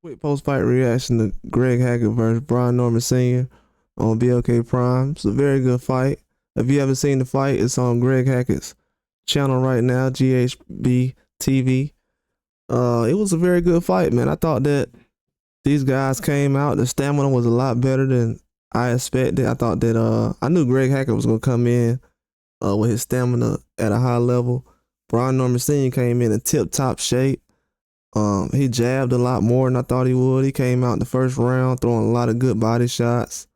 Quick post-fight reaction to Greg Hackett versus Brian Norman Sr. on BLK Prime. It's a very good fight. If you haven't seen the fight, it's on Greg Hackett's channel right now, GHB TV. It was a very good fight, man. I thought that these guys came out. The stamina was a lot better than I expected. I thought that I knew Greg Hackett was gonna come in with his stamina at a high level. Brian Norman Sr. came in tip-top shape. He jabbed a lot more than I thought he would. He came out in the first round throwing a lot of good body shots,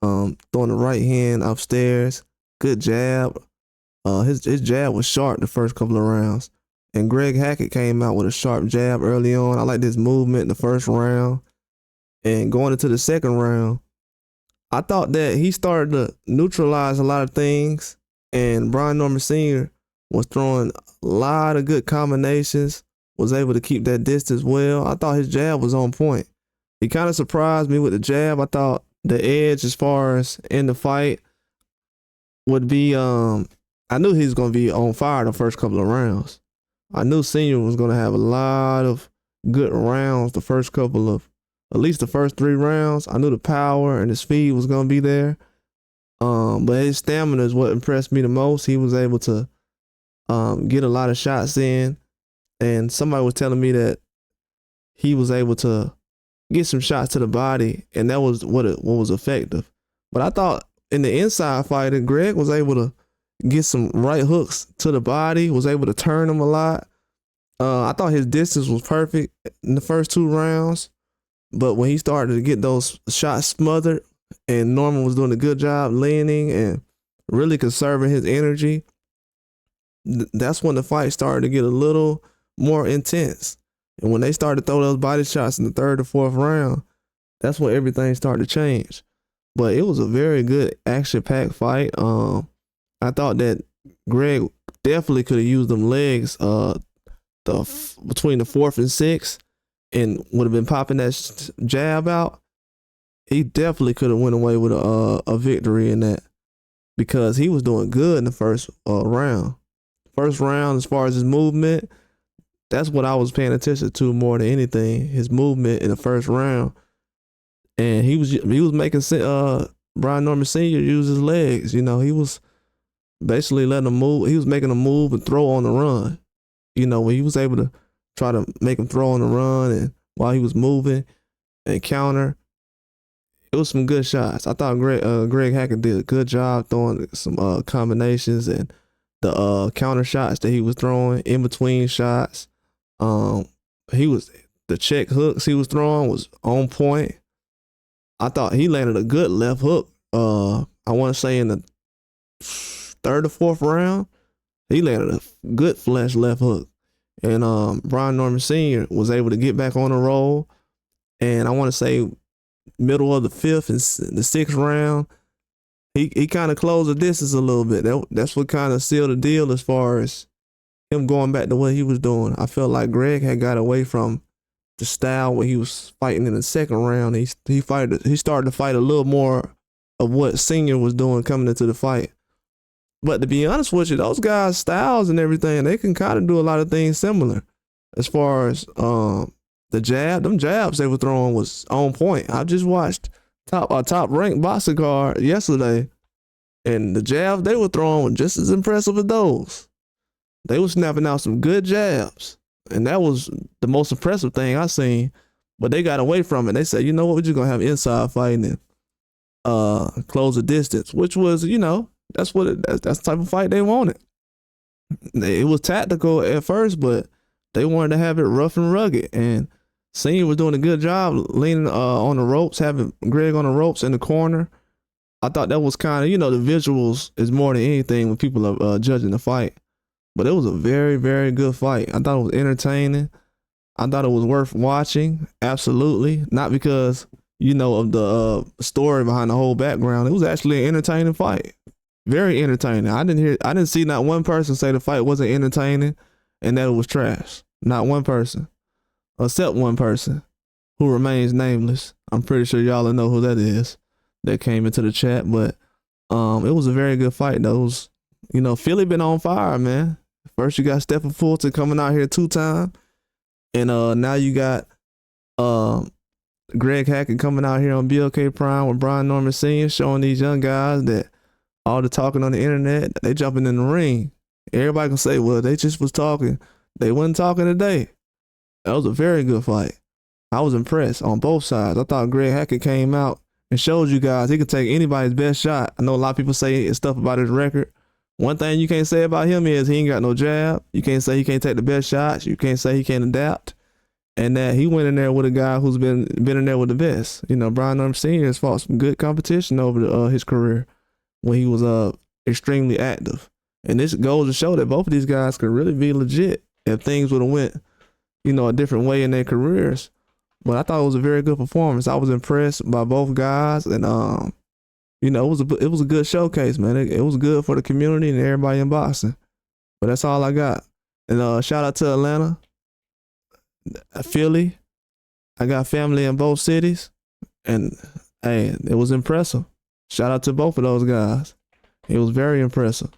throwing the right hand upstairs, good jab. His jab was sharp the first couple of rounds. And Greg Hackett came out with a sharp jab early on. I liked his movement in the first round. And going into the second round, I thought that he started to neutralize a lot of things. And Brian Norman Sr. was throwing a lot of good combinations, was able to keep that distance well. I thought his jab was on point. He kind of surprised me with the jab. I thought the edge as far as in the fight would be, I knew he was going to be on fire the first couple of rounds. I knew Senior was going to have a lot of good rounds the first couple of, at least the first 3 rounds. I knew the power and the speed was going to be there. But his stamina is what impressed me the most. He was able to get a lot of shots in. And somebody was telling me that he was able to get some shots to the body, and that was what was effective. But I thought in the inside fighting, Greg was able to get some right hooks to the body, was able to turn him a lot. I thought his distance was perfect in the first 2 rounds, but when he started to get those shots smothered, and Norman was doing a good job leaning and really conserving his energy, that's when the fight started to get a little more intense. And when they started to throw those body shots in the 3rd or 4th round, that's when everything started to change. But it was a very good action-packed fight. I thought that Greg definitely could have used them legs between the 4th and 6th and would have been popping that jab out. He definitely could have went away with a victory in that, because he was doing good in the first round. First round, as far as his movement, that's what I was paying attention to more than anything. His movement in the first round, and he was making Brian Norman Sr. use his legs. You know, he was basically letting him move. He was making him move and throw on the run. You know, when he was able to try to make him throw on the run, and while he was moving and counter, it was some good shots. I thought Greg Hackett did a good job throwing some combinations, and the counter shots that he was throwing in between shots. The check hooks he was throwing was on point. I thought he landed a good left hook. I want to say in the 3rd or 4th round, he landed a good flush left hook. And Brian Norman Sr. was able to get back on the roll. And I want to say middle of the 5th and the 6th round, he kind of closed the distance a little bit. That's what kind of sealed the deal as far as him going back to what he was doing. I felt like Greg had got away from the style where he was fighting in the 2nd round. He started to fight a little more of what Senior was doing coming into the fight. But to be honest with you, those guys' styles and everything, they can kind of do a lot of things similar. As far as them jabs they were throwing was on point. I just watched a top ranked boxing card yesterday, and the jabs they were throwing were just as impressive as those. They were snapping out some good jabs, and that was the most impressive thing I seen. But they got away from it. They said, you know what, we're just gonna have inside fighting and close the distance, which was, you know, that's the type of fight they wanted. It was tactical at first, but they wanted to have it rough and rugged. And Senior was doing a good job leaning on the ropes, having Greg on the ropes in the corner. I thought that was kind of, you know, the visuals is more than anything when people are judging the fight. But it was a very, very good fight. I thought it was entertaining. I thought it was worth watching. Absolutely. Not because, you know, of the story behind the whole background. It was actually an entertaining fight. Very entertaining. I didn't see not one person say the fight wasn't entertaining and that it was trash. Not one person. Except one person who remains nameless. I'm pretty sure y'all know who that is that came into the chat. But it was a very good fight. Those, you know, Philly been on fire, man. First you got Stephen Fulton coming out here 2-time, and now you got Greg Hackett coming out here on BLK Prime with Brian Norman Sr. showing these young guys that all the talking on the internet, they jumping in the ring. Everybody can say, well, they just was talking. They wasn't talking today. That was a very good fight. I was impressed on both sides. I thought Greg Hackett came out and showed you guys he could take anybody's best shot. I know a lot of people say stuff about his record. One thing you can't say about him is he ain't got no jab. You can't say he can't take the best shots. You can't say he can't adapt. And that he went in there with a guy who's been in there with the best. You know, Brian Norman Sr. has fought some good competition over his career when he was extremely active. And this goes to show that both of these guys could really be legit if things would have went, you know, a different way in their careers. But I thought it was a very good performance. I was impressed by both guys, and you know, it was a good showcase, man. It was good for the community and everybody in boxing. But that's all I got. And shout out to Atlanta, Philly. I got family in both cities, and hey, it was impressive. Shout out to both of those guys. It was very impressive.